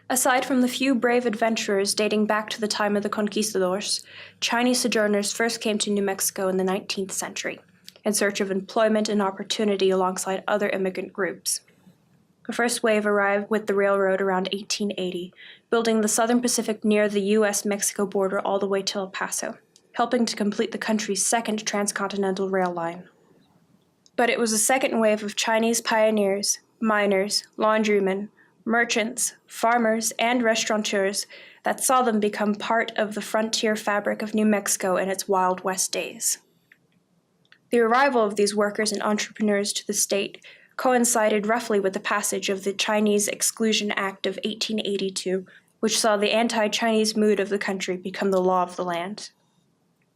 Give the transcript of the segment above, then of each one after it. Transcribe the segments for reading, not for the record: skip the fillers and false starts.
Aside from the few brave adventurers dating back to the time of the conquistadors, Chinese sojourners first came to New Mexico in the 19th century, in search of employment and opportunity alongside other immigrant groups. The first wave arrived with the railroad around 1880, building the Southern Pacific near the U.S.-Mexico border all the way to El Paso, helping to complete the country's second transcontinental rail line. But it was a second wave of Chinese pioneers, miners, laundrymen, merchants, farmers, and restaurateurs that saw them become part of the frontier fabric of New Mexico in its Wild West days. The arrival of these workers and entrepreneurs to the state coincided roughly with the passage of the Chinese Exclusion Act of 1882, which saw the anti-Chinese mood of the country become the law of the land.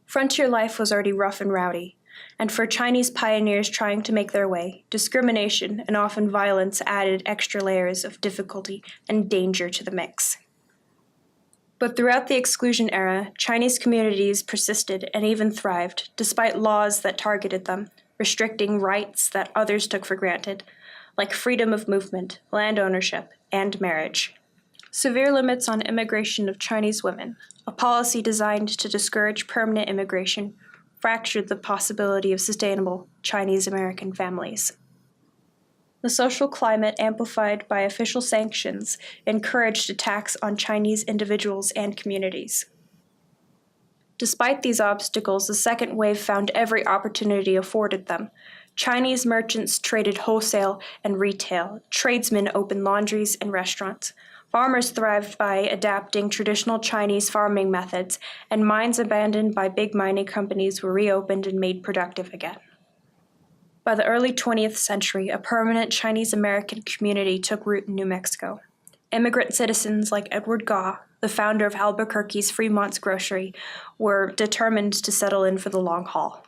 Frontier life was already rough and rowdy, and for Chinese pioneers trying to make their way, discrimination and often violence added extra layers of difficulty and danger to the mix. But throughout the exclusion era, Chinese communities persisted and even thrived, despite laws that targeted them, restricting rights that others took for granted, like freedom of movement, land ownership, and marriage. Severe limits on immigration of Chinese women, a policy designed to discourage permanent immigration, fractured the possibility of sustainable Chinese-American families. The social climate, amplified by official sanctions, encouraged attacks on Chinese individuals and communities. Despite these obstacles, the second wave found every opportunity afforded them. Chinese merchants traded wholesale and retail, tradesmen opened laundries and restaurants. Farmers thrived by adapting traditional Chinese farming methods, and mines abandoned by big mining companies were reopened and made productive again. By the early 20th century, a permanent Chinese-American community took root in New Mexico. Immigrant citizens like Edward Gaw, the founder of Albuquerque's Fremont's Grocery, were determined to settle in for the long haul.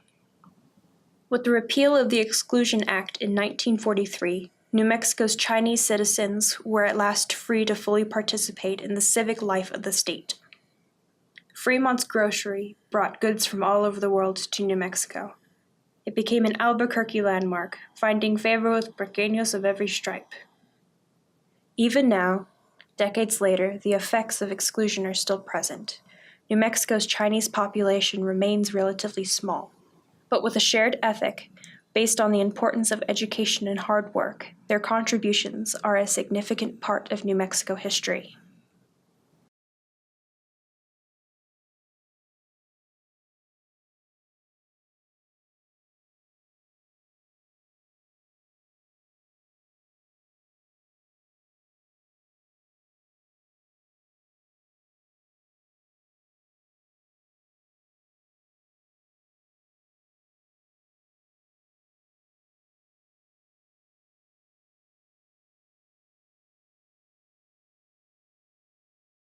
With the repeal of the Exclusion Act in 1943, New Mexico's Chinese citizens were at last free to fully participate in the civic life of the state. Fremont's Grocery brought goods from all over the world to New Mexico. It became an Albuquerque landmark, finding favor with puerqueños of every stripe. Even now, decades later, the effects of exclusion are still present. New Mexico's Chinese population remains relatively small, but with a shared ethic, based on the importance of education and hard work, their contributions are a significant part of New Mexico history.